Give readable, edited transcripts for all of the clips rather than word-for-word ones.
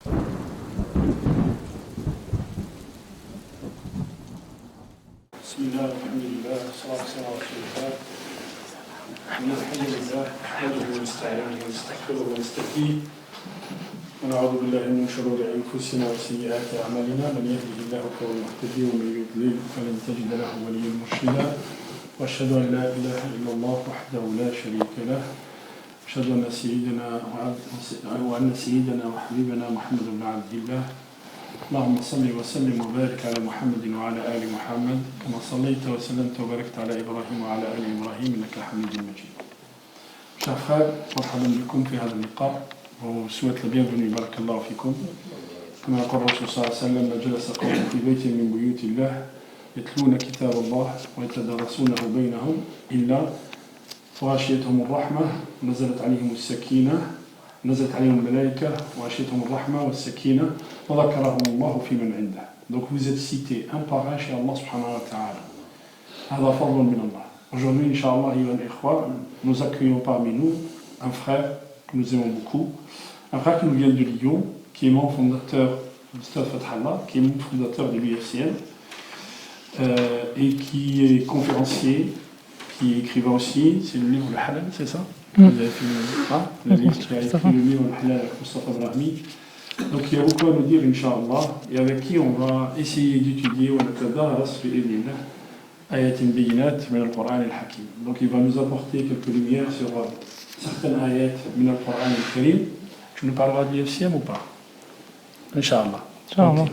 بسم الله والحمد لله والصلاة والسلام على رسول الله. إن الحمد لله نحمده ونستعينه ونستغفره ونستهديه ونعوذ بالله من شرور أنفسنا وسيئات أعمالنا من يهده الله فهو المهتدي ومن يضلل فلن تجد له وليا مرشدا وأشهد أن لا إله إلا الله وحده لا شريك له أشهد أن سيدنا وحبيبنا محمد بن عبد الله اللهم صل وسلم وبارك على محمد وعلى آل محمد كما صليت وسلمت وباركت على إبراهيم وعلى آل إبراهيم إنك حميد مجيد. Chers frères, مرحبا بكم في هذا اللقاء. Je souhaite la bienvenue, barakallahu fikum. كما قال الرسول صلى الله عليه وسلم جلس قوم في بيت من بيوت الله يتلون كتاب الله ويتدارسونه بينهم إلا وغشيتهم الرحمة ونزلت عليهم السكينة نزلت عليهم الملائكة وغشيتهم الرحمة والسكينة وذكرهم الله في من عنده. Donc vous êtes cités un par un chez Allah subhanahu wa ta'ala. هذا فضل من الله. Aujourd'hui, Inch'Allah, nous accueillons parmi nous un frère que nous aimons beaucoup, un frère qui nous vient de Lyon, qui est membre fondateur du Stade Fathallah, qui est membre fondateur de l'UFCN, et qui est conférencier, qui est écrivain aussi. C'est le livre Le Halal, c'est ça? Vous avez fait le livre qui a écrit le livre Le Halal avec Mustafa Brahmi. Donc il y a beaucoup à nous dire, Inch'Allah, et avec qui on va essayer d'étudier donc il va nous apporter quelques lumières sur certaines ayats min al-Qur'an al-Karim. Tu nous parleras de l'IFCM ou pas? Inch'Allah. Okay.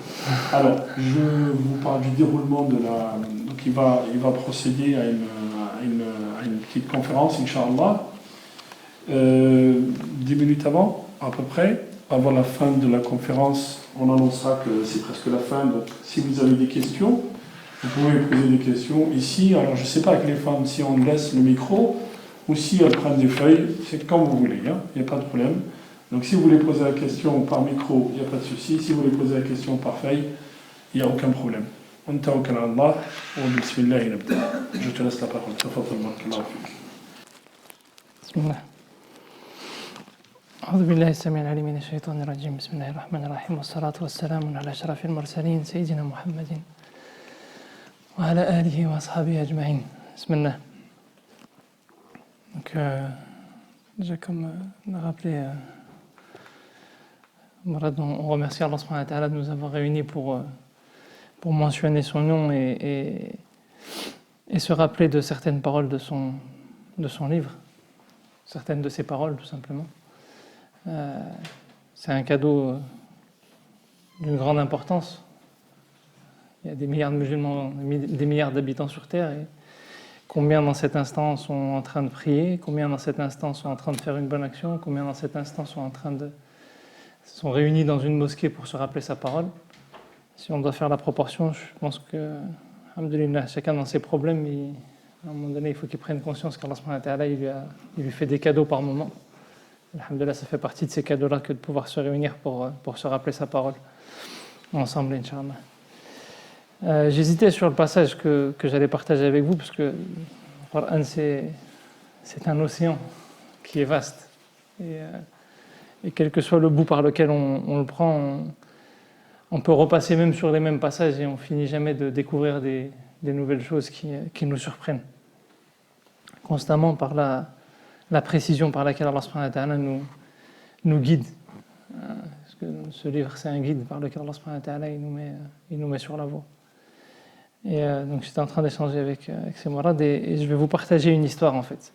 Alors, je vous parle du déroulement de la... Donc il va procéder à une petite conférence, Inch'Allah. 10 minutes avant, à peu près, avant la fin de la conférence, on annoncera que c'est presque la fin. Donc si vous avez des questions, vous pouvez poser des questions ici. Alors je ne sais pas avec les femmes si on laisse le micro ou si elles prennent des feuilles, c'est comme vous voulez, hein, il n'y a pas de problème. Donc si vous voulez poser la question par micro, il n'y a pas de souci. Si vous voulez poser la question par feuille, il n'y a aucun problème. On tawakkal ala Allah wa bismillah nabda. Je te laisse la parole. Tafaddal barakallahu fik. Bismillah. أعوذ بالله السميع العليم من الشيطان الرجيم بسم الله الرحمن الرحيم والصلاة والسلام على أشرف المرسلين سيدنا محمد وعلى آله وأصحابه أجمعين بسم الله. Donc, déjà comme l'a rappelé Mourad, on remercie Allah subhanahu wa ta'ala de nous avoir réunis pour mentionner son nom et se rappeler de certaines paroles de son livre, certaines de ses paroles tout simplement. C'est un cadeau d'une grande importance. Il y a des milliards de musulmans, des milliards d'habitants sur Terre, et combien dans cet instant sont en train de prier, combien dans cet instant sont en train de faire une bonne action, combien dans cet instant sont réunis dans une mosquée pour se rappeler sa parole. Si on doit faire la proportion, je pense que, alhamdoulilah, chacun dans ses problèmes, à un moment donné, il faut qu'il prenne conscience qu'Allah subhanahu wa ta'ala, il lui fait des cadeaux par moment. Alhamdoulilah, ça fait partie de ces cadeaux-là que de pouvoir se réunir pour se rappeler sa parole ensemble, Inch'Allah. J'hésitais sur le passage que j'allais partager avec vous, parce que le Coran, c'est un océan qui est vaste. Et quel que soit le bout par lequel on le prend, on peut repasser même sur les mêmes passages et on finit jamais de découvrir des nouvelles choses qui nous surprennent. Constamment par la précision par laquelle Allah subhanahu wa ta'ala nous guide. Parce que ce livre, c'est un guide par lequel Allah subhanahu wa ta'ala il nous met sur la voie. Et donc j'étais en train d'échanger avec ces mourades et je vais vous partager une histoire en fait.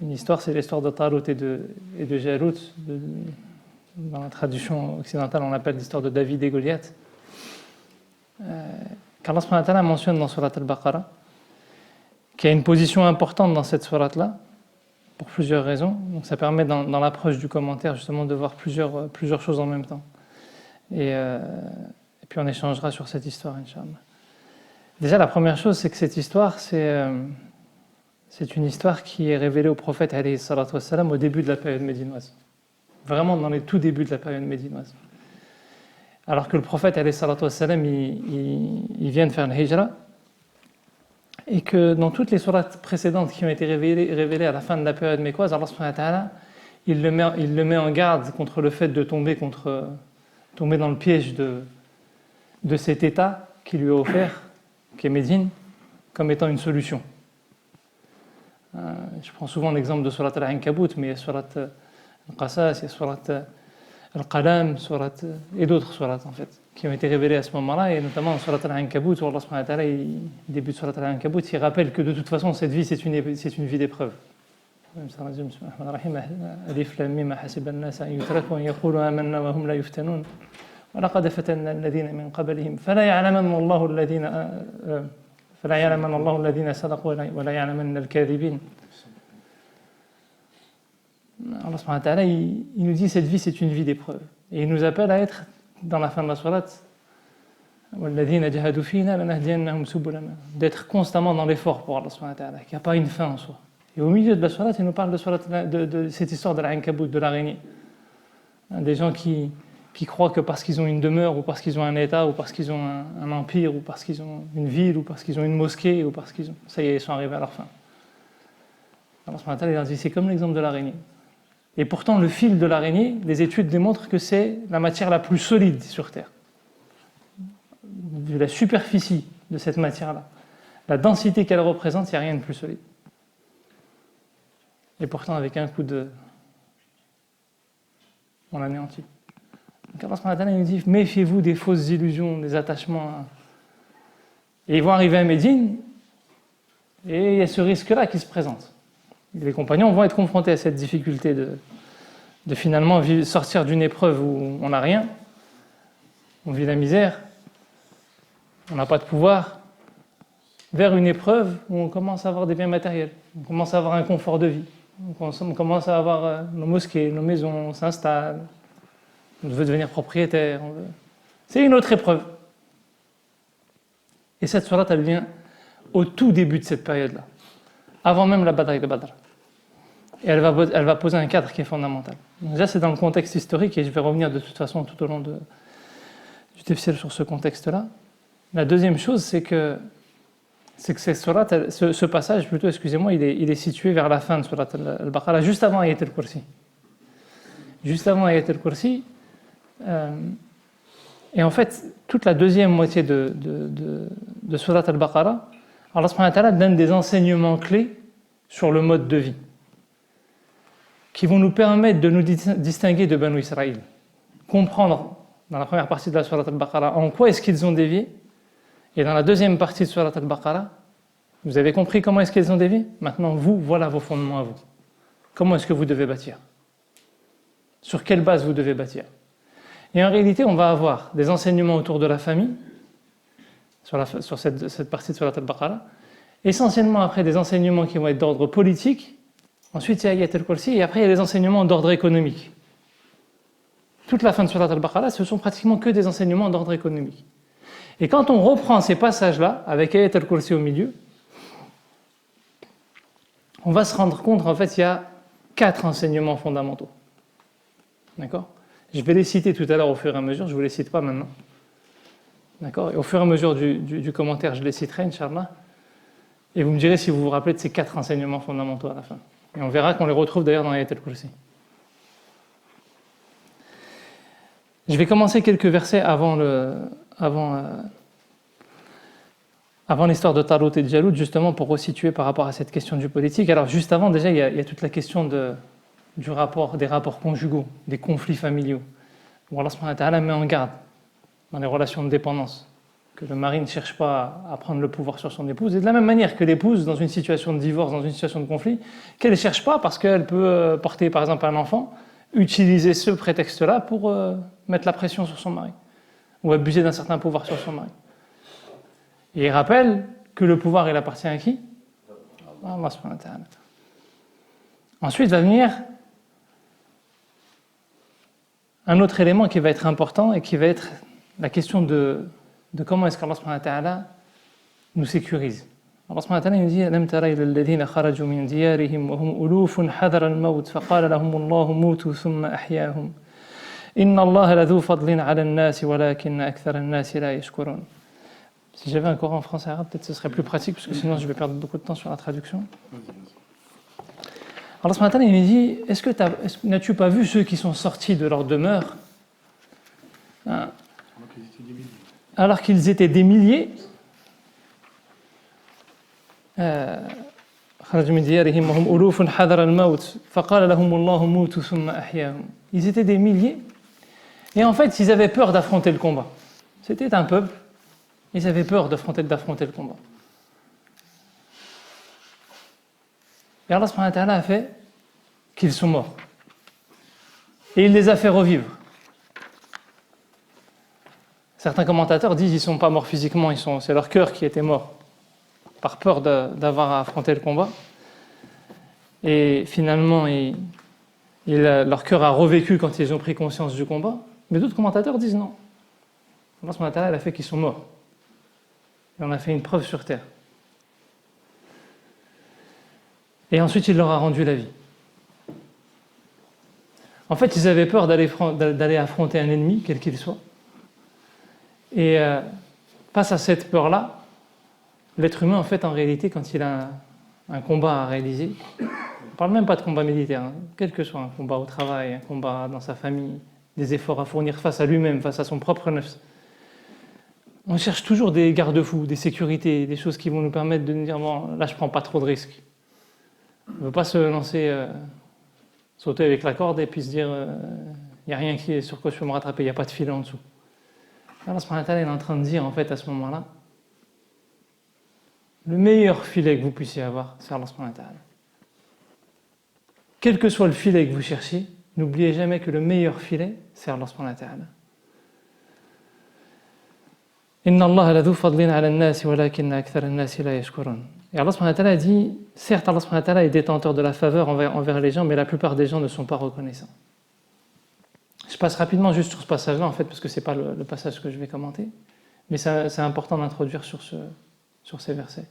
Une histoire, c'est l'histoire de Talut et de Jalut. Dans la traduction occidentale, on l'appelle l'histoire de David et Goliath. Qu'Allah subhanahu wa ta'ala mentionne dans Surat al-Baqarah, qui a une position importante dans cette sourate-là, pour plusieurs raisons. Donc ça permet dans l'approche du commentaire justement de voir plusieurs choses en même temps. Et puis on échangera sur cette histoire, Inch'Allah. Déjà, la première chose, c'est que cette histoire, c'est une histoire qui est révélée au prophète alayhi salatu wassalam au début de la période médinoise. Vraiment dans les tout débuts de la période médinoise. Alors que le prophète alayhi salatu wassalam, il vient de faire une hijra, et que dans toutes les sourates précédentes qui ont été révélées à la fin de la période mécoise, Allah subhanahu wa ta'ala, il le met en garde contre le fait de tomber contre tomber dans le piège de cet état qui lui est offert, qui est Médine, comme étant une solution. Je prends souvent l'exemple de Surat al-Ankabut, mais il y a Surat al-Qasas, il y a Surat al-Qalam, et d'autres surats en fait, qui ont été révélés à ce moment-là, et notamment dans Surat al-Ankabut, où Allah subhanahu wa ta'ala, début de Surat al-Ankabut, il rappelle que de toute façon, cette vie, c'est une vie d'épreuve. ألف لام ميم حسب الناس أن يتركوا أن يقولوا آمنا وهم لا يفتنون ولقد فتنا الذين من قبلهم فلا يعلمن الله الذين صدقوا ولا يعلمن الكاذبين. Allah subhanahu wa ta'ala, il nous dit cette vie c'est une vie d'épreuve et il nous appelle à être dans la fin de la sourate والذين جاهدوا فينا لنهدينهم سبلنا, d'être constamment dans l'effort pour Allah subhanahu wa ta'ala, qu'il n'y a pas une fin en soi. Et au milieu de la sourate, il nous parle de cette histoire de l'Ankabut, de l'araignée. Des gens qui croient que parce qu'ils ont une demeure, ou parce qu'ils ont un état, ou parce qu'ils ont un empire, ou parce qu'ils ont une ville, ou parce qu'ils ont une mosquée, ou parce qu'ils ont... Ça y est, ils sont arrivés à leur fin. Alors ce matin, il leur dit, c'est comme l'exemple de l'araignée. Et pourtant, le fil de l'araignée, les études démontrent que c'est la matière la plus solide sur Terre. Vu la superficie de cette matière-là, la densité qu'elle représente, il n'y a rien de plus solide. Et pourtant, avec un coup de... on l'anéantit. Donc Allah subhanahu wa ta'ala nous dit, méfiez-vous des fausses illusions, des attachements. Et ils vont arriver à Médine, et il y a ce risque-là qui se présente. Les compagnons vont être confrontés à cette difficulté de finalement sortir d'une épreuve où on n'a rien, on vit la misère, on n'a pas de pouvoir, vers une épreuve où on commence à avoir des biens matériels, on commence à avoir un confort de vie. On commence à avoir nos mosquées, nos maisons, on s'installe, on veut devenir propriétaire. C'est une autre épreuve. Et cette sourate, elle vient au tout début de cette période-là, avant même la bataille de Badr. Et elle va poser un cadre qui est fondamental. Donc déjà, c'est dans le contexte historique, et je vais revenir de toute façon tout au long du tafsir sur ce contexte-là. La deuxième chose, c'est que cette sourate, ce passage, plutôt, excusez-moi, il est situé vers la fin de Surat al-Baqarah, juste avant Ayat al-Kursi. Juste avant Ayat al-Kursi. Et en fait, toute la deuxième moitié de Surat al-Baqarah, Allah subhanahu wa ta'ala donne des enseignements clés sur le mode de vie, qui vont nous permettre de nous distinguer de Banu Israël. Comprendre, dans la première partie de la Surat al-Baqarah, en quoi est-ce qu'ils ont dévié. Et dans la deuxième partie de Surat al-Baqarah, vous avez compris comment est-ce qu'ils ont dévié ? Maintenant, voilà vos fondements à vous. Comment est-ce que vous devez bâtir ? Sur quelle base vous devez bâtir ? Et en réalité, on va avoir des enseignements autour de la famille, sur cette partie de Surat al-Baqarah, essentiellement après des enseignements qui vont être d'ordre politique, ensuite il y a Ayat al-Kursi, et après il y a des enseignements d'ordre économique. Toute la fin de Surat al-Baqarah, ce sont pratiquement que des enseignements d'ordre économique. Et quand on reprend ces passages-là, avec Ayat al-Kursi au milieu, on va se rendre compte qu'en fait, il y a 4 enseignements fondamentaux. D'accord ? Je vais les citer tout à l'heure au fur et à mesure, je ne vous les cite pas maintenant. D'accord ? Et au fur et à mesure du commentaire, je les citerai, Inch'Allah. Et vous me direz si vous vous rappelez de ces 4 enseignements fondamentaux à la fin. Et on verra qu'on les retrouve d'ailleurs dans Ayat al-Kursi. Je vais commencer quelques versets avant l'histoire de Talut et de Jalut, justement pour resituer par rapport à cette question du politique. Alors juste avant, déjà, il y a toute la question des rapports conjugaux, des conflits familiaux, où Allah subhanahu wa ta'ala met en garde dans les relations de dépendance, que le mari ne cherche pas à prendre le pouvoir sur son épouse, et de la même manière que l'épouse, dans une situation de divorce, dans une situation de conflit, qu'elle ne cherche pas parce qu'elle peut porter par exemple un enfant, utiliser ce prétexte-là pour mettre la pression sur son mari, ou abuser d'un certain pouvoir sur son mari. Et il rappelle que le pouvoir, il appartient à qui ? Allah subhanahu wa ta'ala. Ensuite va venir un autre élément qui va être important et qui va être la question de comment est-ce qu'Allah subhanahu wa ta'ala nous sécurise. Allah subhanahu wa ta'ala nous dit أَلَمْ تَرَ إِلَى الَّذِينَ خَرَجُوا مِنْ دِيَارِهِمْ وَهُمْ أُلُوفٌ حَذَرَ الْمَوْتِ فَقَالَ لَهُمُ اللَّهُ مُوتُوا ثُمَّ أَحْيَاهُمْ إِنَّ اللَّهَ لَذُو فَضْلٍ عَلَى النَّاسِ وَلَكِنَّ أَكْثَرَ النَّاسِ لَا يَشْكُرُونَ. Si j'avais un Coran français arabe, peut-être ce serait plus pratique, parce que sinon je vais perdre beaucoup de temps sur la traduction. Allah subhanahu wa ta'ala nous dit, n'as-tu pas vu ceux qui sont sortis de leur demeure Hein. Alors qu'ils étaient des milliers. Alors qu'ils étaient des milliers. خرج من ديارهم وهم ألوف حذر الموت فقال لهم الله موتوا ثم أحياهم. Ils étaient des milliers et en fait ils avaient peur d'affronter le combat. C'était un peuple, ils avaient peur d'affronter le combat. Et Allah subhanahu wa ta'ala a fait qu'ils sont morts et il les a fait revivre. Certains commentateurs disent qu'ils ne sont pas morts physiquement, c'est leur cœur qui était mort par peur d'avoir à affronter le combat. Et finalement, leur cœur a revécu quand ils ont pris conscience du combat. Mais d'autres commentateurs disent non. Allah subhanahu wa ta'ala a fait qu'ils sont morts. Et on a fait une preuve sur terre. Et ensuite, il leur a rendu la vie. En fait, ils avaient peur d'aller affronter un ennemi, quel qu'il soit. Et face à cette peur-là, l'être humain, en fait, en réalité, quand il a un combat à réaliser, on ne parle même pas de combat militaire, hein, quel que soit un combat au travail, un combat dans sa famille, des efforts à fournir face à lui-même, face à son propre nefs. On cherche toujours des garde-fous, des sécurités, des choses qui vont nous permettre de nous dire bon, là, je ne prends pas trop de risques. On ne veut pas se lancer, sauter avec la corde et puis se dire il n'y a rien sur quoi je peux me rattraper, il n'y a pas de filet en dessous. Allah subhanahu wa ta'ala est en train de dire, en fait, à ce moment-là, le meilleur filet que vous puissiez avoir, c'est Allah subhanahu wa ta'ala. Quel que soit le filet que vous cherchiez, n'oubliez jamais que le meilleur filet, c'est Allah subhanahu wa ta'ala. Inna Allah la dhu fadlin ala an-nas walakinna akthar an-nas la yashkurun. Et Allah subhanahu wa ta'ala dit, certes Allah subhanahu wa ta'ala est détenteur de la faveur envers les gens, mais la plupart des gens ne sont pas reconnaissants. Je passe rapidement juste sur ce passage-là, en fait, parce que ce n'est pas le passage que je vais commenter, mais c'est important d'introduire sur ces versets.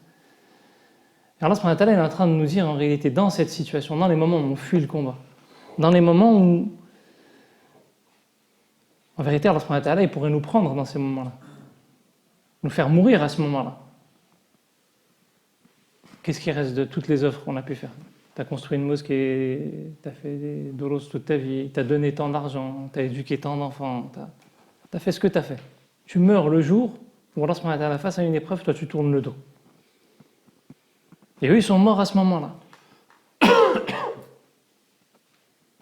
Et Allah subhanahu wa ta'ala est en train de nous dire, en réalité, dans cette situation, dans les moments où on fuit le combat, dans les moments où, en vérité, Allah subhanahu wa ta'ala, il pourrait nous prendre dans ces moments-là, nous faire mourir à ce moment-là. Qu'est-ce qui reste de toutes les œuvres qu'on a pu faire ? Tu as construit une mosquée, tu as fait des doros toute ta vie, tu as donné tant d'argent, tu as éduqué tant d'enfants, tu as fait ce que tu as fait. Tu meurs le jour où Allah subhanahu wa ta'ala face à une épreuve, toi tu tournes le dos. Et eux, ils sont morts à ce moment-là.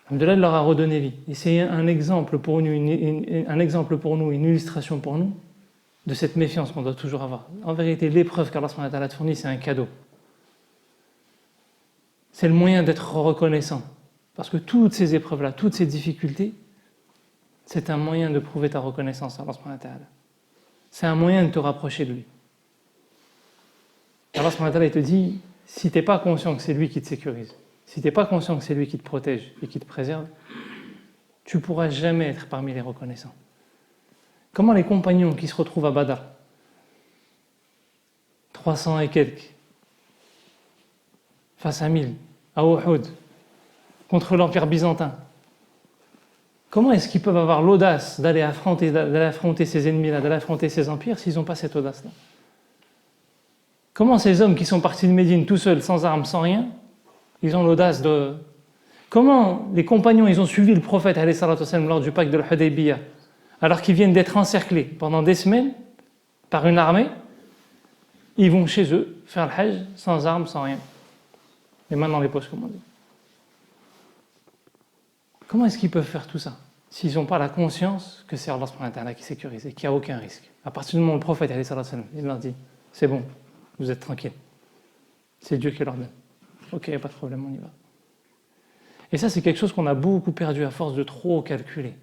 Alhamdoulilah, il leur a redonné vie. Et c'est un exemple pour nous, une illustration pour nous de cette méfiance qu'on doit toujours avoir. En vérité, l'épreuve qu'Allah subhanahu wa ta'ala te fournit, c'est un cadeau. C'est le moyen d'être reconnaissant. Parce que toutes ces épreuves-là, toutes ces difficultés, c'est un moyen de prouver ta reconnaissance à Allah subhanahu wa ta'ala. C'est un moyen de te rapprocher de lui. Allah subhanahu wa ta'ala, il te dit, si tu n'es pas conscient que c'est lui qui te sécurise, si tu n'es pas conscient que c'est lui qui te protège et qui te préserve, tu ne pourras jamais être parmi les reconnaissants. Comment les compagnons qui se retrouvent à Badr, 300 et quelques, face à 1000, à Uhud, contre l'Empire byzantin, comment est-ce qu'ils peuvent avoir l'audace d'aller affronter ces ennemis-là, d'aller affronter ces empires, s'ils n'ont pas cette audace-là ? Comment ces hommes qui sont partis de Médine tout seuls, sans armes, sans rien, ils ont l'audace de... Comment les compagnons, ils ont suivi le prophète lors du pacte de l'Hudaybiyah, alors qu'ils viennent d'être encerclés pendant des semaines par une armée, ils vont chez eux faire le hajj sans armes, sans rien. Les mains dans les poches, comme on dit. Comment est-ce qu'ils peuvent faire tout ça s'ils n'ont pas la conscience que c'est Allah subhanahu wa ta'ala qui sécurise et qu'il n'y a aucun risque? À partir du moment où le prophète il leur dit, c'est bon, vous êtes tranquille. C'est Dieu qui leur donne. Ok, pas de problème, on y va. Et ça, c'est quelque chose qu'on a beaucoup perdu à force de trop calculer.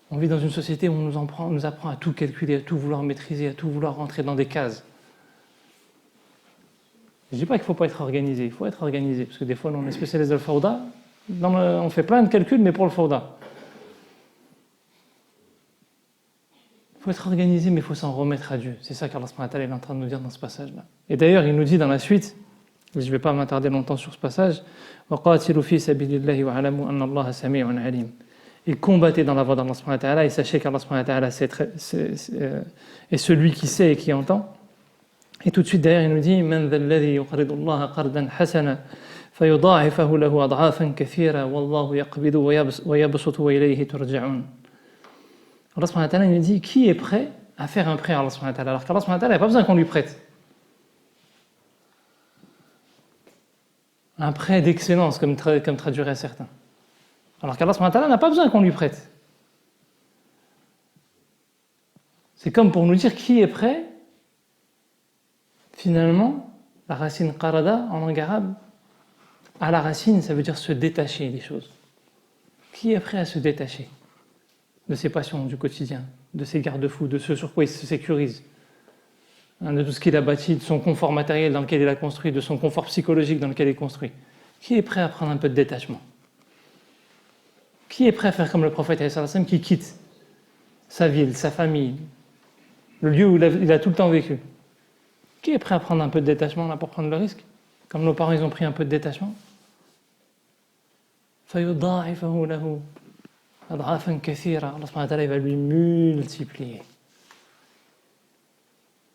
On vit dans une société où on nous apprend à tout calculer, à tout vouloir maîtriser, à tout vouloir rentrer dans des cases. Je ne dis pas qu'il ne faut pas être organisé, il faut être organisé, parce que des fois, on est spécialiste dans le fawda, on fait plein de calculs, mais pour le fawda. Il faut être organisé, mais il faut s'en remettre à Dieu. C'est ça qu'Allah subhanahu wa ta'ala est en train de nous dire dans ce passage-là. Et d'ailleurs, il nous dit dans la suite, et je ne vais pas m'attarder longtemps sur ce passage, وَقَاتِلُوا فِي سَبِيلِ اللَّهِ وَعَلَمُوا أَنَّ اللَّهَ سَمِيعٌ عَلِيمٌ. Et combattez dans la voie d'Allah subhanahu wa ta'ala, et sachez qu'Allah subhanahu wa ta'ala est celui qui sait et qui entend. Et tout de suite derrière, il nous dit مَنْ ذَا الَّذِي يُقْرِضُ اللَّهَ قَرْضًا حَسَنًا فَيُضَاعِفَهُ لَهُ أَضْعَافًا كَثِيرًا وَاللَّهُ يَقْبِضُ وَيَبْسُطُ وَإِلَيْهِ تُرْجَعُونَ. Allah subhanahu wa ta'ala nous dit qui est prêt à faire un prêt à Allah subhanahu wa ta'ala alors qu'Allah subhanahu wa ta'ala n'a pas besoin qu'on lui prête. Un prêt d'excellence, comme traduiraient certains. Alors qu'Allah subhanahu wa ta'ala n'a pas besoin qu'on lui prête. C'est comme pour nous dire qui est prêt. Finalement, la racine qarada en langue arabe, à la racine, ça veut dire se détacher des choses. Qui est prêt à se détacher de ses passions du quotidien, de ses garde-fous, de ce sur quoi il se sécurise, de tout ce qu'il a bâti, de son confort matériel dans lequel il a construit, de son confort psychologique dans lequel il est construit. Qui est prêt à prendre un peu de détachement? Qui est prêt à faire comme le prophète qui quitte sa ville, sa famille, le lieu où il a tout le temps vécu? Qui est prêt à prendre un peu de détachement là pour prendre le risque? Comme nos parents ils ont pris un peu de détachement. فَيُضَاعِفَهُ لَهُ أَضْعَافًا كَثِيرًا. Allah subhanahu wa ta'ala va lui multiplier.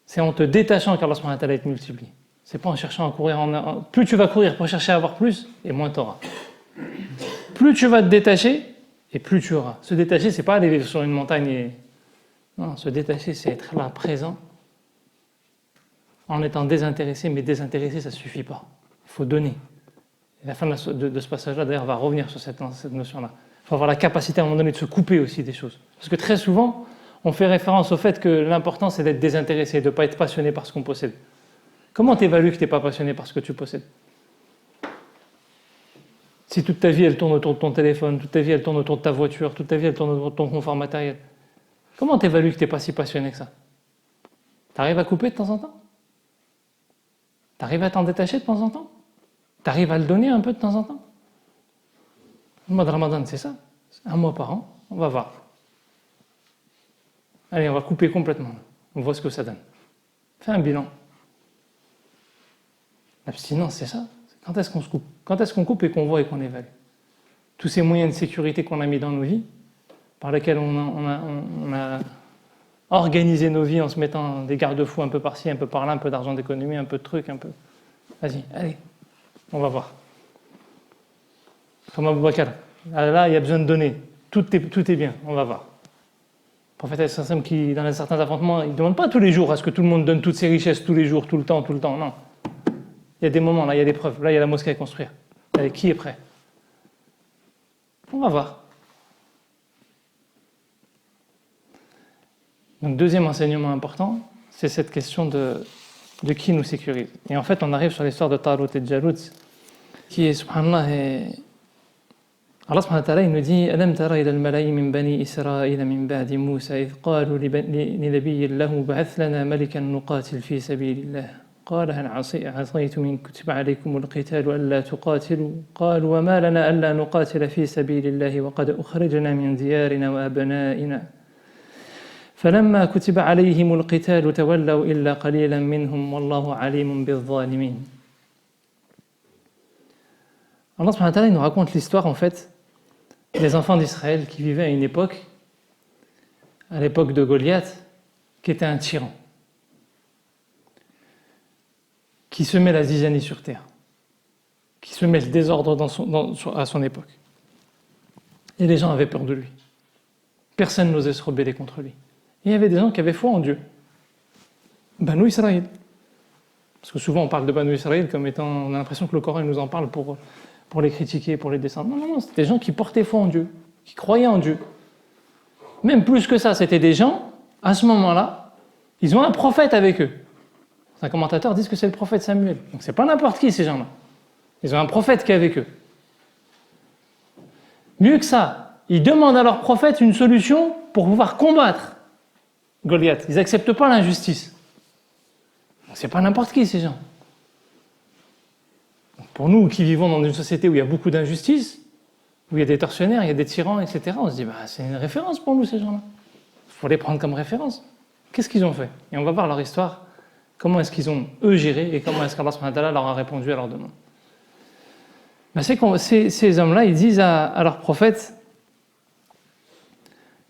C'est en te détachant qu'Allah subhanahu wa ta'ala te multiplie. C'est pas en cherchant à courir plus tu vas courir pour chercher à avoir plus, et moins tu auras. Plus tu vas te détacher, et plus tu auras. Se détacher, c'est pas aller vivre sur une montagne et... Non, se détacher, c'est être là, présent, en étant désintéressé, mais désintéressé, ça suffit pas. Il faut donner. Et la fin de ce passage-là, d'ailleurs, va revenir sur cette notion-là. Il faut avoir la capacité à un moment donné de se couper aussi des choses. Parce que très souvent, on fait référence au fait que l'important, c'est d'être désintéressé, de ne pas être passionné par ce qu'on possède. Comment t'évalues que tu n'es pas passionné par ce que tu possèdes? Si toute ta vie, elle tourne autour de ton téléphone, toute ta vie, elle tourne autour de ta voiture, toute ta vie, elle tourne autour de ton confort matériel, comment t'évalues que tu n'es pas si passionné que ça? T'arrives à couper de temps en temps? T'arrives à t'en détacher de temps en temps? T'arrives à le donner un peu de temps en temps? Le mois de Ramadan, c'est ça. C'est un mois par an, on va voir. Allez, on va couper complètement. On voit ce que ça donne. Fais un bilan. L'abstinence, c'est ça. Quand est-ce qu'on se coupe? Quand est-ce qu'on coupe et qu'on voit et qu'on évalue? Tous ces moyens de sécurité qu'on a mis dans nos vies, par lesquels on a organisé nos vies en se mettant des garde-fous un peu par-ci, un peu par-là, un peu d'argent d'économie, un peu de trucs, un peu... Vas-y, allez, on va voir. Comme Abou Bakr, là, il y a besoin de donner. Tout est bien, on va voir. Le prophète sallam qui, dans certains affrontements, il ne demande pas tous les jours à ce que tout le monde donne toutes ses richesses, tous les jours, tout le temps, non. Il y a des moments, là, il y a des preuves. Là, il y a la mosquée à construire. Allez, qui est prêt? On va voir. Donc, deuxième enseignement important, c'est cette question de qui nous sécurise. Et en fait, on arrive sur l'histoire de Talut et Jalut, qui est, subhanallah, Allah subhanahu wa ta'ala, il nous dit أَلَمْ تَرَ إِلَى الْمَلَئِ مِنْ بَنِي إِسْرَائِيلَ مِنْ بَعْدِ مُوسَى إِذْ قَالُوا لِنَبِيٍّ لَهُ بَعَثْ لَنَا مَلِكًا نُقَاتِلْ فِي سَبِيلِ اللَّهِ قال هل عصيتم إن كتب عليكم القتال ألا تقاتلوا قالوا وما لنا ألا نقاتل في سبيل الله وقد أخرجنا من ديارنا وأبنائنا فلما كتب عليهم القتال تولوا إلا قليلا منهم والله عليم بالظالمين. Allah subhanahu wa ta'ala nous raconte l'histoire en fait des enfants d'Israël qui vivaient à une époque, à l'époque de Goliath, qui était un tyran, qui semait la zizanie sur terre, qui semait le désordre à son époque. Et les gens avaient peur de lui. Personne n'osait se rebeller contre lui. Et il y avait des gens qui avaient foi en Dieu. Banu Israël. Parce que souvent on parle de Banu Israël comme étant, on a l'impression que le Coran nous en parle pour les critiquer, pour les descendre. Non, c'était des gens qui portaient foi en Dieu, qui croyaient en Dieu. Même plus que ça, c'était des gens, à ce moment-là, ils ont un prophète avec eux. Certains commentateurs disent que c'est le prophète Samuel. Donc c'est pas n'importe qui ces gens-là. Ils ont un prophète qui est avec eux. Mieux que ça, ils demandent à leur prophète une solution pour pouvoir combattre Goliath. Ils n'acceptent pas l'injustice. Donc c'est pas n'importe qui ces gens. Donc pour nous qui vivons dans une société où il y a beaucoup d'injustice, où il y a des tortionnaires, il y a des tyrans, etc., on se dit c'est une référence pour nous ces gens-là. Il faut les prendre comme référence. Qu'est-ce qu'ils ont fait? Et on va voir leur histoire. Comment est-ce qu'ils ont, eux, géré et comment est-ce qu'Allah subhanahu wa ta'ala leur a répondu à leur demande. Ces hommes-là, ils disent à leur prophète,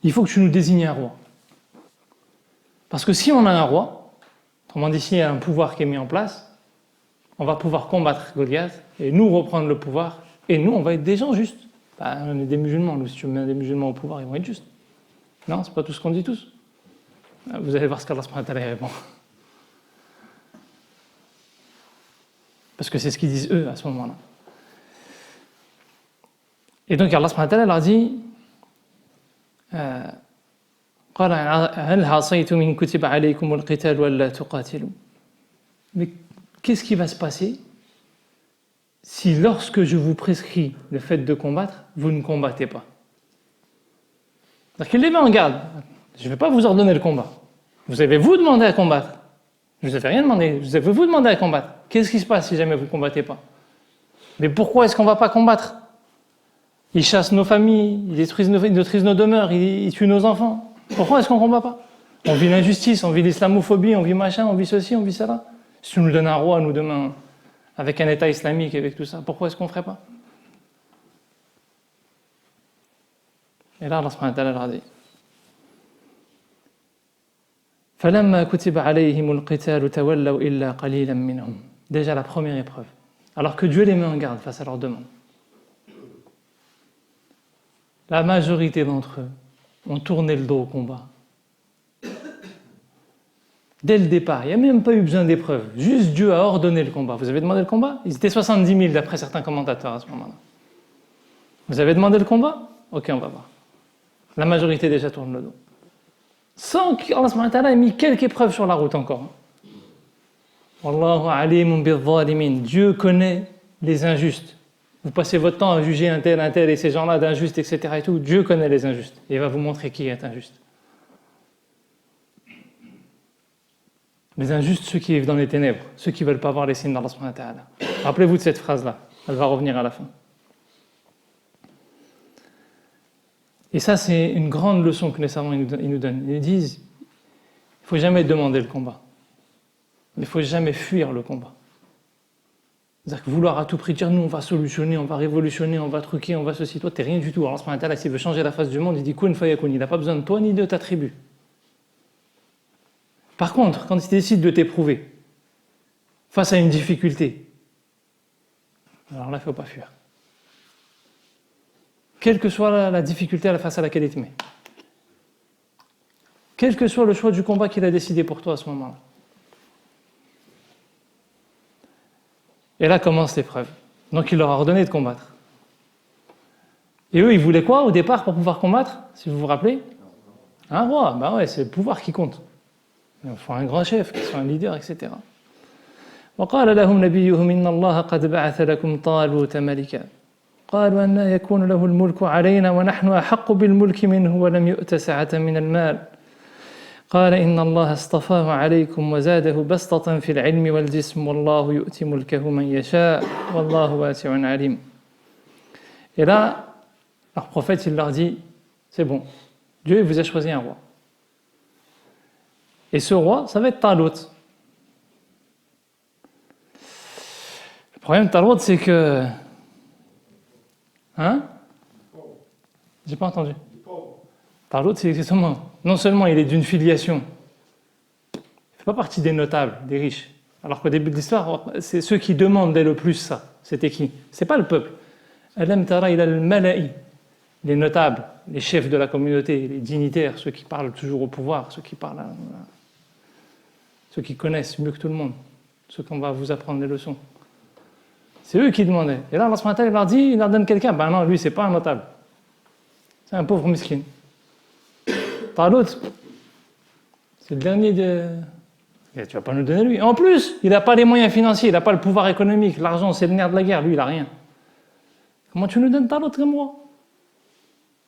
il faut que tu nous désignes un roi. Parce que si on a un roi, autrement dit, s'il y a un pouvoir qui est mis en place, on va pouvoir combattre Goliath et nous reprendre le pouvoir et nous, on va être des gens justes. On est des musulmans, nous, si tu mets des musulmans au pouvoir, ils vont être justes. Non, c'est pas tout ce qu'on dit tous. Vous allez voir ce qu'Allah subhanahu wa ta'ala répond. Parce que c'est ce qu'ils disent eux à ce moment-là. Et donc Allah subhanahu wa ta'ala leur dit قال هل عصيتم إن كتب عليكم القتال ولا تقاتلوا. Mais qu'est-ce qui va se passer si lorsque je vous prescris le fait de combattre, vous ne combattez pas? C'est-à-dire qu'il les met en garde. Je ne vais pas vous ordonner le combat. Vous avez vous demandé à combattre. Je ne vous ai rien demandé. Vous avez vous demandé à combattre. Qu'est-ce qui se passe si jamais vous ne combattez pas? Mais pourquoi est-ce qu'on ne va pas combattre? Ils chassent nos familles, ils détruisent nos demeures, ils tuent nos enfants. Pourquoi est-ce qu'on ne combat pas? On vit l'injustice, on vit l'islamophobie, on vit machin, on vit ceci, on vit cela. Si tu nous donnes un roi, nous demain, avec un État islamique, avec tout ça, pourquoi est-ce qu'on ne ferait pas? Et là, Allah subhanahu wa ta'ala leur dit فَلَمَّا كُتِبَ عَلَيْهِمُ الْقِتَالُ تَوَلَّوْا إِلَّا قَلِيلًا مِّنْهُمْ. Déjà la première épreuve. Alors que Dieu les met en garde face à leurs demandes. La majorité d'entre eux ont tourné le dos au combat. Dès le départ, il n'y a même pas eu besoin d'épreuve. Juste Dieu a ordonné le combat. Vous avez demandé le combat? Ils étaient 70 000 d'après certains commentateurs à ce moment-là. Vous avez demandé le combat? Ok, on va voir. La majorité déjà tourne le dos. Sans qu'Allah subhanahu wa ta'ala ait mis quelques épreuves sur la route encore. Wallahu alimun bil-zalimin. Dieu connaît les injustes. Vous passez votre temps à juger un tel et ces gens-là d'injustes, etc. Et tout. Dieu connaît les injustes. Et il va vous montrer qui est injuste. Les injustes, ceux qui vivent dans les ténèbres, ceux qui ne veulent pas voir les signes d'Allah subhanahu wa ta'ala. Rappelez-vous de cette phrase-là. Elle va revenir à la fin. Et ça, c'est une grande leçon que les savants ils nous donnent. Ils disent, il ne faut jamais demander le combat. Mais il ne faut jamais fuir le combat. C'est-à-dire que vouloir à tout prix dire, nous, on va solutionner, on va révolutionner, on va truquer, on va ceci. Toi, tu n'es rien du tout. Alors, subhanahu wa ta'ala, s'il veut changer la face du monde, il dit, kun fayakun. Il n'a pas besoin de toi ni de ta tribu. Par contre, quand il décide de t'éprouver, face à une difficulté, alors là, il ne faut pas fuir. Quelle que soit la difficulté face à laquelle il te met. Quel que soit le choix du combat qu'il a décidé pour toi à ce moment-là. Et là commence l'épreuve. Donc il leur a ordonné de combattre. Et eux, ils voulaient quoi au départ pour pouvoir combattre, si vous vous rappelez? Un roi. Ben ouais, c'est le pouvoir qui compte. Il faut un grand chef, qui soit un leader, etc. وقال لهم نبيهم إن الله قد بعث لكم طالوت ملكا قالوا أن يكون له الملك علينا ونحن أحق بالملك منه ولم يؤت سعة من المال قال إن الله اصطفاه عليكم وزاده بسطة في العلم والجسم والله يؤتي ملكه من يشاء والله واسع عليم. Et là, leur prophète, il leur dit, c'est bon, Dieu vous a choisi un roi. Et ce roi, ça va être Talut. Le problème de Talut, c'est que... Hein? J'ai pas entendu. Talut, c'est exactement... Non seulement il est d'une filiation, il ne fait pas partie des notables, des riches. Alors qu'au début de l'histoire, c'est ceux qui demandaient le plus ça. C'était qui? C'est pas le peuple. Alam tara ila al-mala'i, les notables, les chefs de la communauté, les dignitaires, ceux qui parlent toujours au pouvoir, ceux qui parlent, ceux qui connaissent mieux que tout le monde, ceux qu'on va vous apprendre des leçons. C'est eux qui demandaient. Et là, Allah subhanahu wa ta'ala leur dit, il leur donne quelqu'un. Ben non, lui, c'est pas un notable. C'est un pauvre miskin. Talut, c'est le dernier de... Et tu vas pas nous donner lui. En plus, il n'a pas les moyens financiers, il n'a pas le pouvoir économique. L'argent, c'est le nerf de la guerre. Lui, il n'a rien. Comment tu nous donnes Talut comme moi?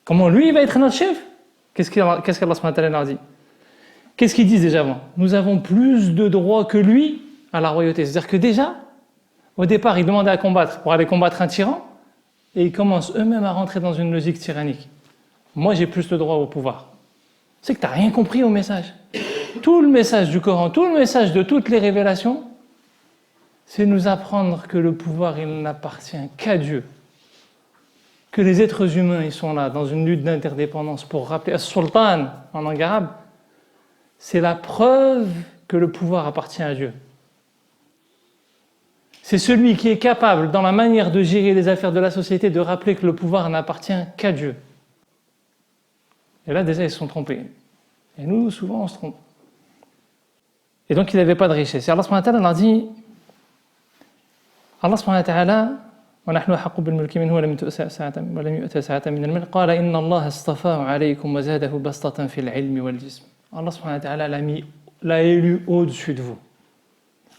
Comment lui, il va être notre chef? Qu'est-ce qu'Allah subhanahu wa ta'ala leur dit? Qu'est-ce qu'ils disent déjà avant? Nous avons plus de droits que lui à la royauté. C'est-à-dire que déjà, au départ, ils demandaient à combattre pour aller combattre un tyran et ils commencent eux-mêmes à rentrer dans une logique tyrannique. Moi, j'ai plus de droits au pouvoir. C'est que tu n'as rien compris au message. Tout le message du Coran, tout le message de toutes les révélations, c'est nous apprendre que le pouvoir, il n'appartient qu'à Dieu. Que les êtres humains, ils sont là, dans une lutte d'interdépendance pour rappeler As-Sultan en langue arabe, c'est la preuve que le pouvoir appartient à Dieu. C'est celui qui est capable, dans la manière de gérer les affaires de la société, de rappeler que le pouvoir n'appartient qu'à Dieu. Et là, déjà, ils se sont trompés. Et nous, souvent, on se trompe. Et donc, il n'avait pas de richesse. Et Allah subhanahu wa ta'ala leur dit, Allah subhanahu wa ta'ala, ونحن أحق بالملك منه ولم يؤت سعة من الملك قال إن الله اصطفاه عليكم وزاده بسطة في العلم والجسم. Allah subhanahu wa ta'ala l'a élu au-dessus de vous.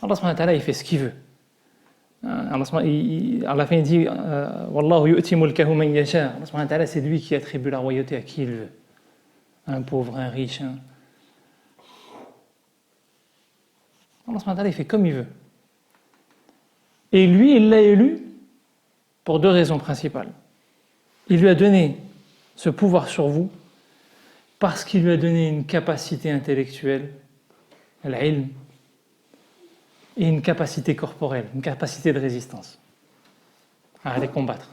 Allah subhanahu wa ta'ala, il fait ce qu'il veut. À la fin, il dit Wallahu yu'ti mulkahu man yasha. Allah subhanahu wa ta'ala, c'est lui qui attribue la royauté à qui il veut. Un pauvre, un riche. Allah subhanahu wa ta'ala, il fait comme il veut. Et lui, il l'a élu pour deux raisons principales. Il lui a donné ce pouvoir sur vous parce qu'il lui a donné une capacité intellectuelle, l'ilm, et une capacité corporelle, une capacité de résistance à aller combattre.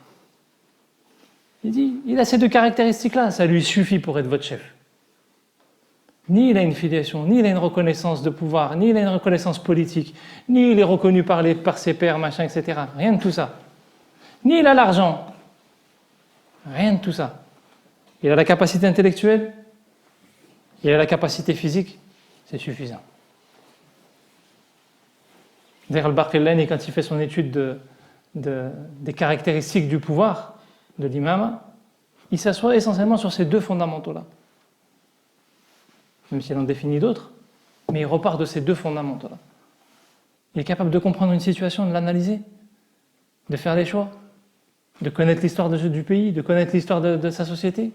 Il dit, il a ces deux caractéristiques-là, ça lui suffit pour être votre chef. Ni il a une filiation, ni il a une reconnaissance de pouvoir, ni il a une reconnaissance politique, ni il est reconnu par ses pairs, machin, etc. Rien de tout ça. Ni il a l'argent. Rien de tout ça. Il a la capacité intellectuelle, il a la capacité physique, c'est suffisant. D'ailleurs, Al-Baqillani, quand il fait son étude des caractéristiques du pouvoir de l'imam, il s'assoit essentiellement sur ces deux fondamentaux-là. Même s'il en définit d'autres, mais il repart de ces deux fondamentaux-là. Il est capable de comprendre une situation, de l'analyser, de faire les choix, de connaître l'histoire du pays, de connaître l'histoire de sa société,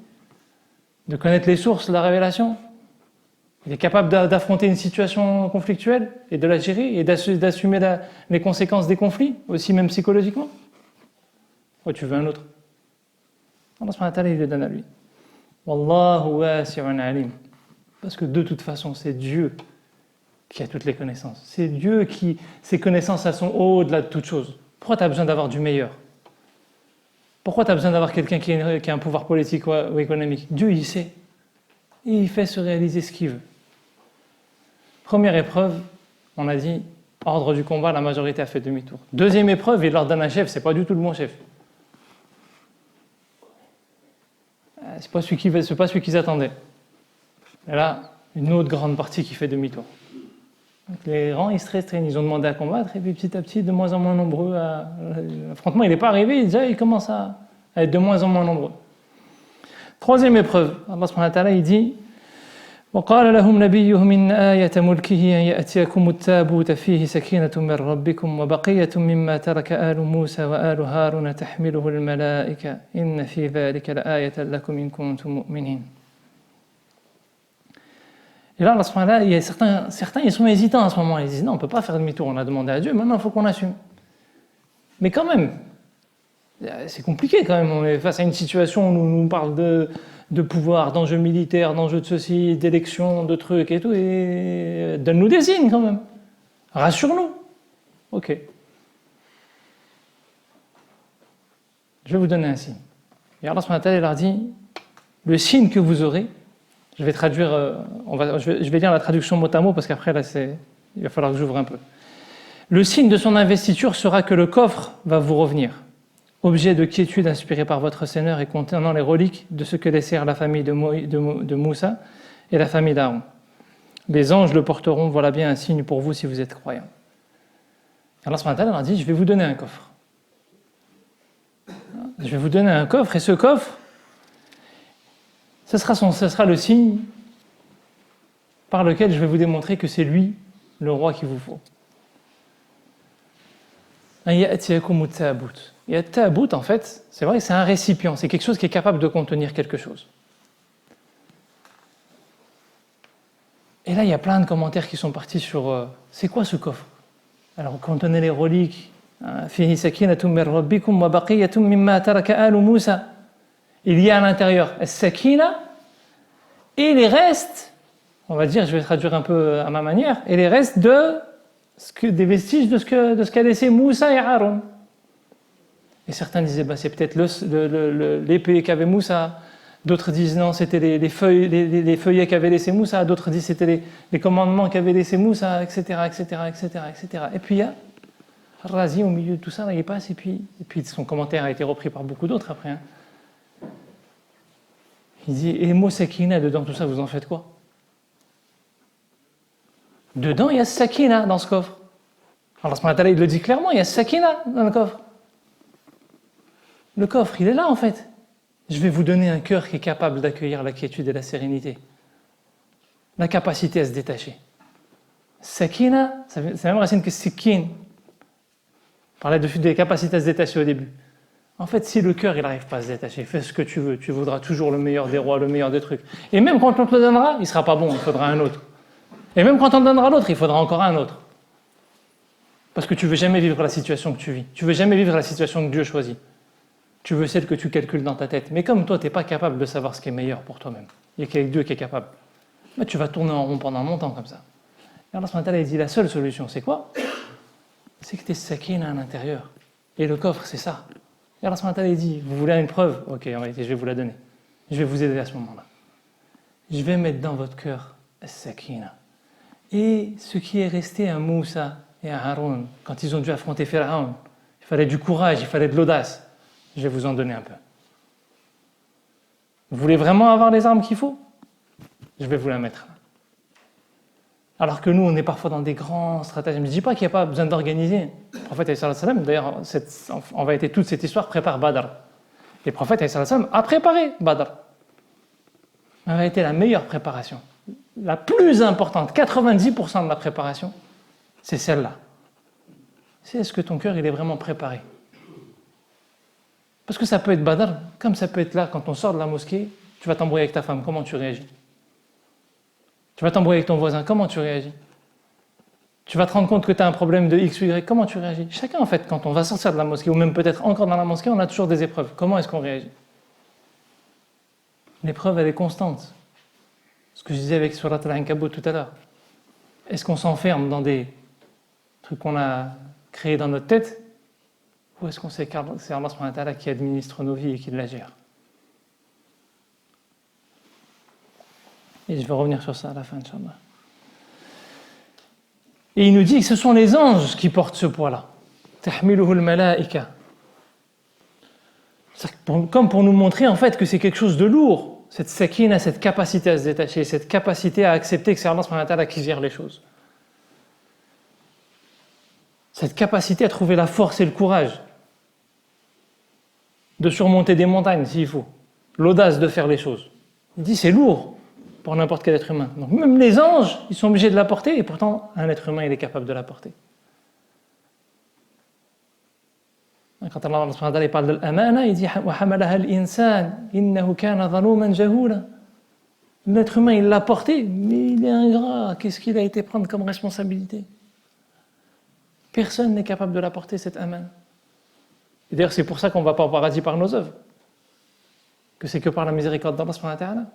de connaître les sources de la révélation. Il est capable d'affronter une situation conflictuelle et de la gérer et d'assumer les conséquences des conflits, aussi même psychologiquement. Oh, tu veux un autre? Allah subhanahu wa ta'ala, il le donne à lui. Wallahu wasi'un alim. Parce que de toute façon, c'est Dieu qui a toutes les connaissances. C'est Dieu qui, ses connaissances, elles sont au-delà de toute chose. Pourquoi tu as besoin d'avoir du meilleur? Pourquoi tu as besoin d'avoir quelqu'un qui a un pouvoir politique ou économique? Dieu, il sait. Et il fait se réaliser ce qu'il veut. Première épreuve, on a dit, ordre du combat, la majorité a fait demi-tour. Deuxième épreuve, il leur donne un chef, c'est pas du tout le bon chef. C'est pas celui qu'ils attendaient. Et là, une autre grande partie qui fait demi-tour. Donc les rangs, ils se restreignent, ils ont demandé à combattre, et puis petit à petit, de moins en moins nombreux. L'affrontement, il n'est pas arrivé, déjà, il commence à être de moins en moins nombreux. Troisième épreuve, Allah subhanahu wa ta'ala, il dit وقال لهم نبيهم إن آية ملكه أن يأتيكم التابوت فيه سكينة من ربكم وبقية مما ترك آل موسى وآل هارون تحمله الملائكة إن في ذلك لآية لكم إن كنتم مؤمنين. Et là, Allah subhanahu wa ta'ala, il y a certains ils sont hésitants à ce moment. Ils disent non, on ne peut pas faire demi-tour, on a demandé à Dieu, maintenant il faut qu'on assume. Mais quand même, c'est compliqué quand même. On est face à une situation où on nous parle de pouvoir, d'enjeux militaires, d'enjeux de ceci, d'élections, de trucs et tout, et donne-nous des signes quand même. Rassure-nous. Ok. Je vais vous donner un signe. Et Allah subhanahu wa ta'ala leur dit, le signe que vous aurez, je vais traduire, je vais lire la traduction mot à mot parce qu'après là, il va falloir que j'ouvre un peu. Le signe de son investiture sera que le coffre va vous revenir. Objet de quiétude inspiré par votre Seigneur et contenant les reliques de ce que laissèrent la famille de Moussa et la famille d'Aaron. Les anges le porteront, voilà bien un signe pour vous si vous êtes croyants. Allah subhanahu wa ta'ala a dit, je vais vous donner un coffre. Je vais vous donner un coffre et ce coffre, ce sera le signe par lequel je vais vous démontrer que c'est lui, le roi qu'il vous faut. Et tabout, en fait, c'est vrai que c'est un récipient, c'est quelque chose qui est capable de contenir quelque chose. Et là, il y a plein de commentaires qui sont partis sur c'est quoi ce coffre? Alors, contenait les reliques. Il y a à l'intérieur as-sakina et les restes, on va dire, je vais traduire un peu à ma manière, et les restes des vestiges de ce qu'a laissé Moussa et Aaron. Et certains disaient, c'est peut-être l'épée qu'avait Moussa. D'autres disent, non, c'était les feuillets qu'avait laissé Moussa. D'autres disent, c'était les commandements qu'avait laissé Moussa, etc., etc., etc., etc. Et puis il y a Razi au milieu de tout ça, là, il passe, et puis son commentaire a été repris par beaucoup d'autres après. Il dit, et mot sakina, dedans tout ça, vous en faites quoi? Dedans, il y a sakina dans ce coffre. Allah subhanahu wa ta'ala, il le dit clairement, il y a sakina dans le coffre. Le coffre, il est là en fait. Je vais vous donner un cœur qui est capable d'accueillir la quiétude et la sérénité. La capacité à se détacher. Sakina, c'est la même racine que sikin. On parlait des capacités à se détacher au début. En fait, si le cœur, il n'arrive pas à se détacher, fais ce que tu veux, tu voudras toujours le meilleur des rois, le meilleur des trucs. Et même quand on te le donnera, il ne sera pas bon, il faudra un autre. Et même quand on te donnera l'autre, il faudra encore un autre. Parce que tu ne veux jamais vivre la situation que tu vis. Tu ne veux jamais vivre la situation que Dieu choisit. Tu veux celle que tu calcules dans ta tête. Mais comme toi, tu n'es pas capable de savoir ce qui est meilleur pour toi-même, il n'y a qu'avec Dieu qui est capable, mais tu vas tourner en rond pendant longtemps comme ça. Et Allah subhanahu wa ta'ala, il dit la seule solution, c'est quoi? C'est que tu es sakina à l'intérieur. Et le coffre, c'est ça. Et Allah subhanahu wa ta'ala, il dit, vous voulez une preuve? Ok, en réalité, je vais vous la donner. Je vais vous aider à ce moment-là. Je vais mettre dans votre cœur sakina. Et ce qui est resté à Moussa et à Haroun, quand ils ont dû affronter Pharaon, il fallait du courage, il fallait de l'audace. Je vais vous en donner un peu. Vous voulez vraiment avoir les armes qu'il faut? Je vais vous la mettre. Alors que nous, on est parfois dans des grands stratagèmes. Je ne dis pas qu'il n'y a pas besoin d'organiser. Le prophète, d'ailleurs, en vérité, toute cette histoire prépare Badr. Le prophète a préparé Badr. En vérité, la meilleure préparation, la plus importante, 90% de la préparation, c'est celle-là. C'est est-ce que ton cœur, il est vraiment préparé? Parce que ça peut être Badr, comme ça peut être là, quand on sort de la mosquée, tu vas t'embrouiller avec ta femme, comment tu réagis? Tu vas t'embrouiller avec ton voisin, comment tu réagis? Tu vas te rendre compte que tu as un problème de X ou Y, comment tu réagis? Chacun, en fait, quand on va sortir de la mosquée, ou même peut-être encore dans la mosquée, on a toujours des épreuves. Comment est-ce qu'on réagit? L'épreuve, elle est constante. Ce que je disais avec Surat al-Ankabut tout à l'heure. Est-ce qu'on s'enferme dans des trucs qu'on a créés dans notre tête? Ou est-ce qu'on sait que c'est Allah subhanahu wa ta'ala qui administre nos vies et qui la gère? Et je vais revenir sur ça à la fin, Inch'Allah. Et il nous dit que ce sont les anges qui portent ce poids-là. Tahmiluhu al-malaika. Comme pour nous montrer en fait que c'est quelque chose de lourd, cette sakina, cette capacité à se détacher, cette capacité à accepter que c'est Allah subhanahu wa ta'ala qui gère les choses. Cette capacité à trouver la force et le courage de surmonter des montagnes s'il faut, l'audace de faire les choses. Il dit c'est lourd pour n'importe quel être humain. Donc même les anges, ils sont obligés de la porter et pourtant un être humain il est capable de la porter. Quand Allah subhanahu wa ta'ala parle de l'amana, il dit wa hamalaha al-insan innahu kana zaluman jahula. L'être humain il l'a porté, mais il est ingrat. Qu'est-ce qu'il a été prendre comme responsabilité? Personne n'est capable de la porter cette amana. Et d'ailleurs, c'est pour ça qu'on ne va pas au paradis par nos œuvres. Que c'est que par la miséricorde d'Allah subhanahu wa ta'ala.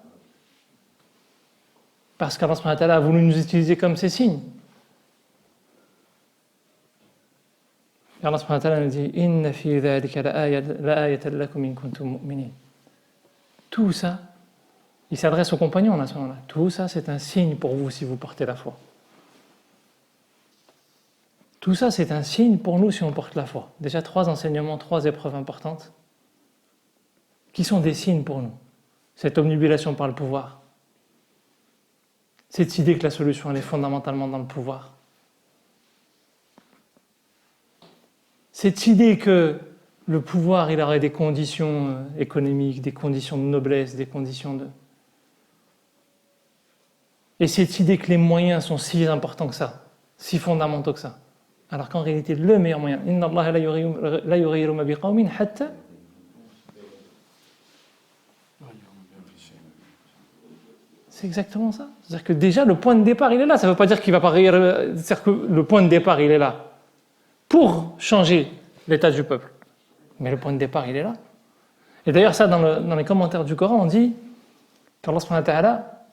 Parce qu'Allah subhanahu wa ta'ala a voulu nous utiliser comme ses signes. Et Allah subhanahu wa ta'ala nous dit Inna fi dhalika la'ayatan lakum in kuntum mu'minin. Tout ça, il s'adresse aux compagnons à ce moment-là. Tout ça, c'est un signe pour vous si vous portez la foi. Tout ça, c'est un signe pour nous si on porte la foi. Déjà 3 enseignements, 3 épreuves importantes qui sont des signes pour nous. Cette obnubilation par le pouvoir. Cette idée que la solution elle est fondamentalement dans le pouvoir. Cette idée que le pouvoir il aurait des conditions économiques, des conditions de noblesse, des conditions de... Et cette idée que les moyens sont si importants que ça, si fondamentaux que ça. Alors qu'en réalité, le meilleur moyen, Inna Allah la yughayyiru ma biqawmin hatta. C'est exactement ça. C'est-à-dire que déjà, le point de départ, il est là. Ça ne veut pas dire qu'il va pas rire. C'est-à-dire que le point de départ, il est là pour changer l'état du peuple. Mais le point de départ, il est là. Et d'ailleurs, ça, dans les commentaires du Coran, on dit qu'Allah subhanahu wa ta'ala,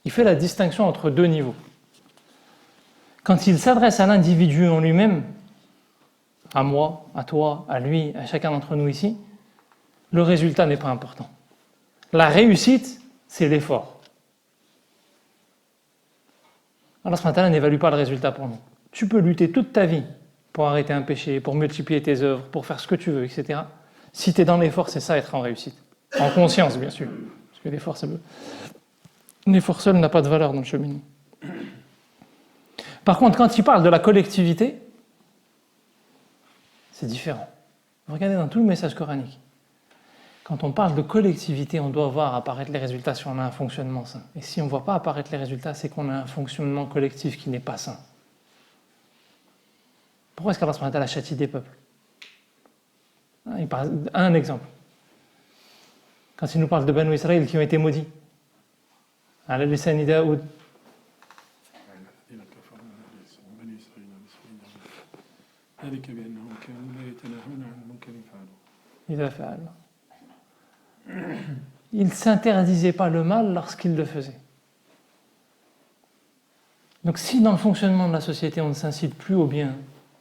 il fait la distinction entre 2 niveaux. Quand il s'adresse à l'individu en lui-même, à moi, à toi, à lui, à chacun d'entre nous ici, le résultat n'est pas important. La réussite, c'est l'effort. Allah subhanahu wa ta'ala n'évalue pas le résultat pour nous. Tu peux lutter toute ta vie pour arrêter un péché, pour multiplier tes œuvres, pour faire ce que tu veux, etc. Si tu es dans l'effort, c'est ça être en réussite. En conscience, bien sûr. Parce que l'effort seul n'a pas de valeur dans le cheminement. Par contre, quand il parle de la collectivité, c'est différent. Regardez dans tout le message coranique. Quand on parle de collectivité, on doit voir apparaître les résultats si on a un fonctionnement sain. Et si on ne voit pas apparaître les résultats, c'est qu'on a un fonctionnement collectif qui n'est pas sain. Pourquoi est-ce qu'Allah subhanahu wa ta'ala châtie des peuples? Il parle un exemple. Quand il nous parle de Banu Israël qui ont été maudits, على لسان داود ils ne s'interdisaient pas le mal lorsqu'ils le faisaient. Donc si dans le fonctionnement de la société on ne s'incite plus au bien,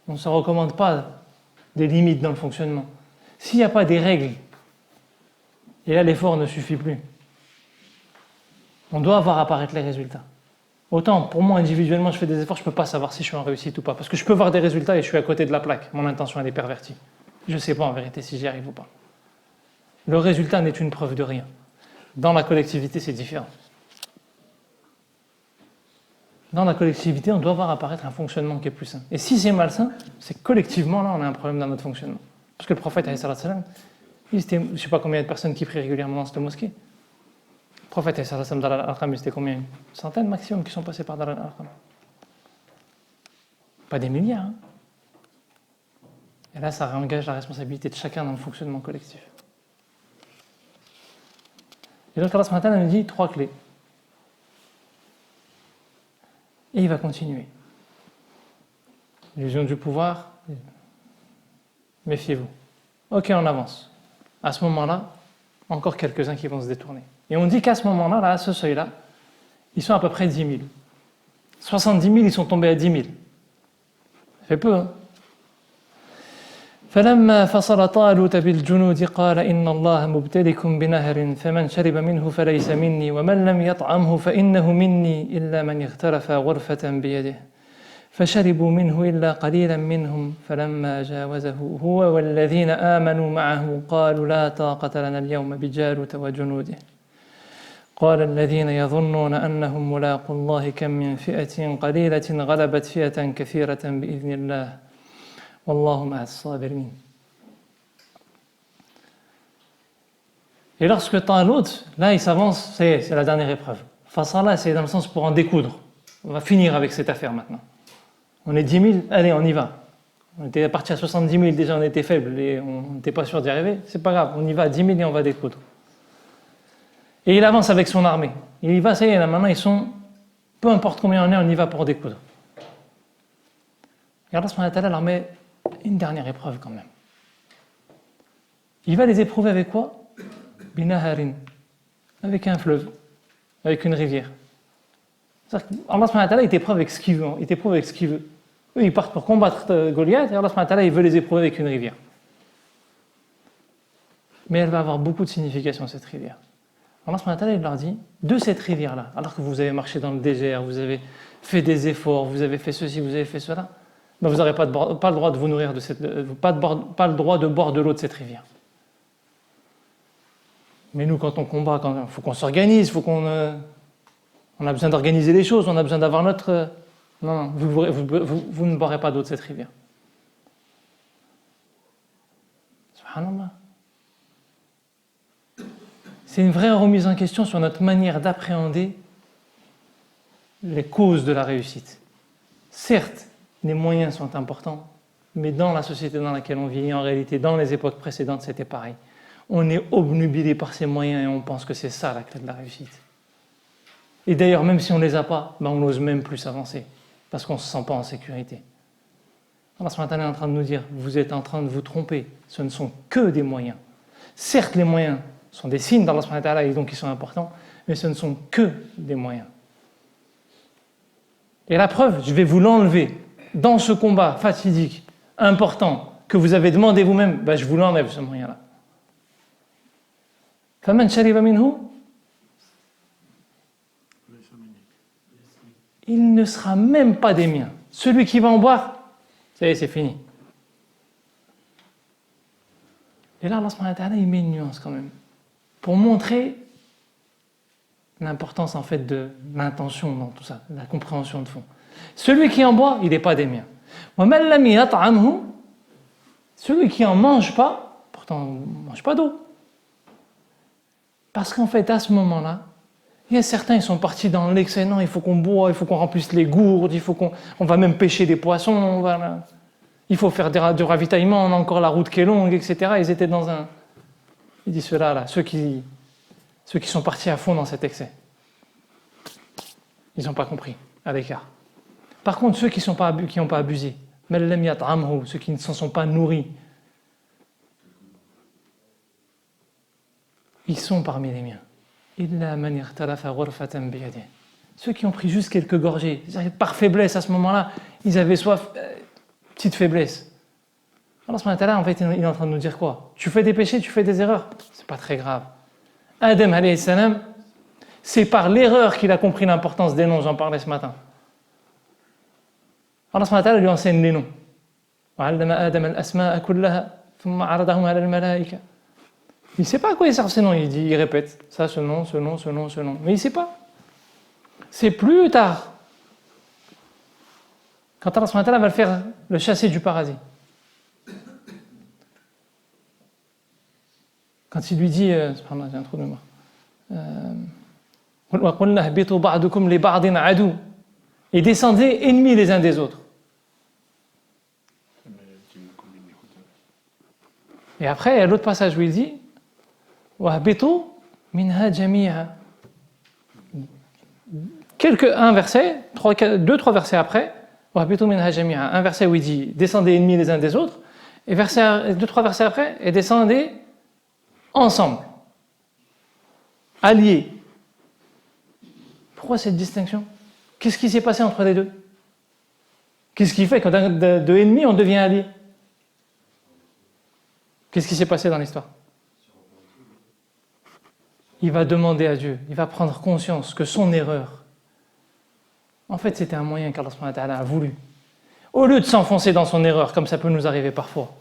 on ne se recommande pas des limites dans le fonctionnement, s'il n'y a pas des règles, et là l'effort ne suffit plus, on doit voir apparaître les résultats. Autant, pour moi, individuellement, je fais des efforts, je ne peux pas savoir si je suis en réussite ou pas. Parce que je peux voir des résultats et je suis à côté de la plaque. Mon intention, elle est pervertie. Je ne sais pas en vérité si j'y arrive ou pas. Le résultat n'est une preuve de rien. Dans la collectivité, c'est différent. Dans la collectivité, on doit voir apparaître un fonctionnement qui est plus sain. Et si c'est malsain, c'est collectivement, là, on a un problème dans notre fonctionnement. Parce que le prophète, il était, je ne sais pas combien de personnes qui prient régulièrement dans cette mosquée. Le prophète, dans l'Arqam, c'était combien? Une centaine maximum qui sont passés par Dar al-Arqam. Pas des milliards. Hein. Et là, ça réengage la responsabilité de chacun dans le fonctionnement collectif. Et donc, Allah subhanahu wa ta'ala nous dit 3 clés. Et il va continuer. L'illusion du pouvoir, méfiez-vous. Ok, on avance. À ce moment-là, encore quelques-uns qui vont se détourner. Et on dit qu'à ce moment-là, là, à ce seuil-là, ils sont à peu près 10 000. 70 000, ils sont tombés à 10 000. Ça fait peu, hein? فلما فصل طالوت بالجنود قال إن الله مبتليكم بنهر فمن شرب منه فليس مني ومن لم يطعمه فإنه مني إلا من اغترف غرفة بيده فشربوا منه إلا قليلا منهم فلما جاوزه هو والذين آمنوا معه قالوا لا طاقة لنا اليوم بجالوت وجنوده قال الذين يظنون أنهم ملاقو الله كم من فئة قليلة غلبت فئة كثيرة بإذن الله والله مع الصابرين. Et lorsque Talut, là il s'avance, c'est la dernière épreuve. Fasala, c'est dans le sens pour en découdre. On va finir avec cette affaire maintenant. On est 10 000, allez, on y va. On était parti à 70 000, déjà on était faible et on n'était pas sûr d'y arriver. C'est pas grave, on y va à 10 000 et on va découdre. Et il avance avec son armée. Il y va, ça y est, là maintenant ils sont, peu importe combien on y va pour découdre. Et Allah subhanahu wa ta'ala leur met une dernière épreuve quand même. Il va les éprouver avec quoi? Binaharin, avec un fleuve, avec une rivière. Allah subhanahu wa ta'ala il t'éprouve avec ce qu'il veut. Il t'éprouve avec ce qu'il veut. Eux ils partent pour combattre Goliath et Allah subhanahu wa ta'ala il veut les éprouver avec une rivière. Mais elle va avoir beaucoup de signification cette rivière. Allah subhanahu wa ta'ala il leur dit, de cette rivière-là, alors que vous avez marché dans le désert, vous avez fait des efforts, vous avez fait ceci, vous avez fait cela, ben vous n'aurez pas le droit de vous nourrir de cette, pas le droit de boire de l'eau de cette rivière. Mais nous, quand on combat, il faut qu'on s'organise, on a besoin d'organiser les choses, on a besoin d'avoir notre... Non, vous ne boirez pas d'eau de cette rivière. Subhanallah. C'est une vraie remise en question sur notre manière d'appréhender les causes de la réussite. Certes, les moyens sont importants, mais dans la société dans laquelle on vit, en réalité, dans les époques précédentes, c'était pareil. On est obnubilé par ces moyens et on pense que c'est ça la clé de la réussite. Et d'ailleurs, même si on ne les a pas, ben on n'ose même plus avancer, parce qu'on ne se sent pas en sécurité. Allah subhanahu wa ta'ala est en train de nous dire, vous êtes en train de vous tromper, ce ne sont que des moyens. Certes, les moyens sont des signes d'Allah subhanahu wa ta'ala et donc ils sont importants, mais ce ne sont que des moyens. Et la preuve, je vais vous l'enlever. Dans ce combat fatidique, important, que vous avez demandé vous-même, ben je vous l'enlève ce moyen-là. فَمَنْ شَرِبَ مِنْهُ il ne sera même pas des miens. Celui qui va en boire, ça y est, c'est fini. Et là, Allah subhanahu wa ta'ala, il met une nuance quand même. pour montrer l'importance en fait de l'intention dans tout ça, la compréhension de fond. Celui qui en boit, il n'est pas des miens. Celui qui en mange pas, pourtant ne mange pas d'eau. Parce qu'en fait, à ce moment-là, il y a certains, ils sont partis dans l'excès. Non, il faut qu'on boive, il faut qu'on remplisse les gourdes, il faut on va même pêcher des poissons, voilà. Il faut faire du ravitaillement, on a encore la route qui est longue, etc. Ils étaient dans un... Il dit ceux-là, là, ceux qui sont partis à fond dans cet excès. Ils n'ont pas compris, à l'écart. Par contre, ceux qui n'ont pas abusé, ceux qui ne s'en sont pas nourris, ils sont parmi les miens. Ceux qui ont pris juste quelques gorgées, par faiblesse à ce moment-là, ils avaient soif, petite faiblesse. Alors ce matin-là, en fait, il est en train de nous dire quoi? Tu fais des péchés, tu fais des erreurs, c'est pas très grave. Adam alayhi salam, c'est par l'erreur qu'il a compris l'importance des noms, j'en parlais ce matin. Allah subhanahu wa ta'ala lui enseigne les noms. Il ne sait pas à quoi ils servent ces noms, il répète ça, ce nom, ce nom, ce nom, ce nom. Mais il ne sait pas. C'est plus tard, quand Allah subhanahu wa ta'ala va le chasser du paradis. Quand il lui dit, subhanallah, j'ai un trou de mémoire. Et descendez ennemis les uns des autres. Et après, il y a l'autre passage où il dit un verset, deux, trois versets après, un verset où il dit descendez ennemis les uns des autres, et deux, trois versets après, et descendez ensemble, alliés. Pourquoi cette distinction? Qu'est-ce qui s'est passé entre les deux? Qu'est-ce qui fait que de ennemis on devient alliés? Qu'est-ce qui s'est passé dans l'histoire? Il va demander à Dieu, il va prendre conscience que son erreur, en fait, c'était un moyen qu'Allah subhanahu wa ta'ala a voulu. Au lieu de s'enfoncer dans son erreur, comme ça peut nous arriver parfois,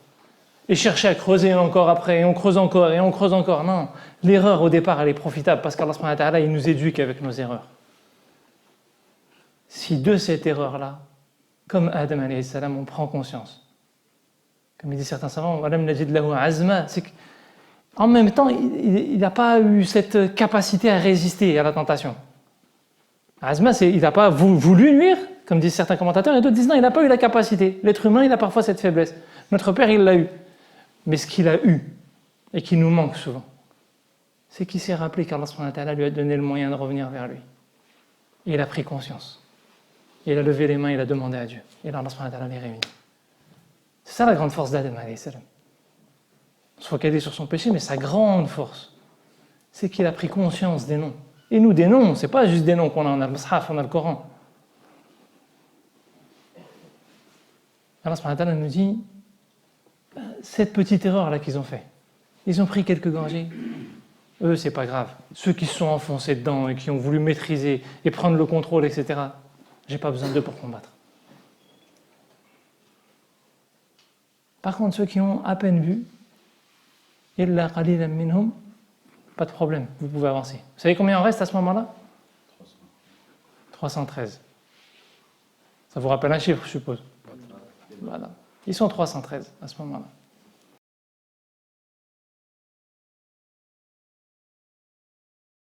et chercher à creuser encore après, et on creuse encore, et on creuse encore. Non, l'erreur au départ, elle est profitable, parce qu'Allah subhanahu wa ta'ala, il nous éduque avec nos erreurs. Si de cette erreur-là, comme Adam alayhi salam, on prend conscience, comme il dit certains savants, c'est qu'en même temps, il n'a pas eu cette capacité à résister à la tentation. Azma, il n'a pas voulu nuire, comme disent certains commentateurs, et d'autres disent non, il n'a pas eu la capacité. L'être humain, il a parfois cette faiblesse. Notre Père, il l'a eu. Mais ce qu'il a eu, et qui nous manque souvent, c'est qu'il s'est rappelé qu'Allah subhanahu wa ta'ala lui a donné le moyen de revenir vers lui. Et il a pris conscience. Et il a levé les mains, il a demandé à Dieu. Et là, Allah subhanahu wa ta'ala les réunit. C'est ça la grande force d'Adam alayhi salam. On se focalise sur son péché, mais sa grande force, c'est qu'il a pris conscience des noms. Et nous, des noms, c'est pas juste des noms qu'on a, on a le Mus'haf, on a le Coran. Allah subhanahu wa ta'ala nous dit, cette petite erreur-là qu'ils ont fait, ils ont pris quelques gorgées, eux, c'est pas grave. Ceux qui se sont enfoncés dedans et qui ont voulu maîtriser et prendre le contrôle, etc., j'ai pas besoin d'eux pour combattre. Par contre, ceux qui ont à peine vu, illa qalilan minhum, pas de problème, vous pouvez avancer. Vous savez combien il en reste à ce moment-là? 313. Ça vous rappelle un chiffre, je suppose. Voilà. Ils sont 313 à ce moment-là.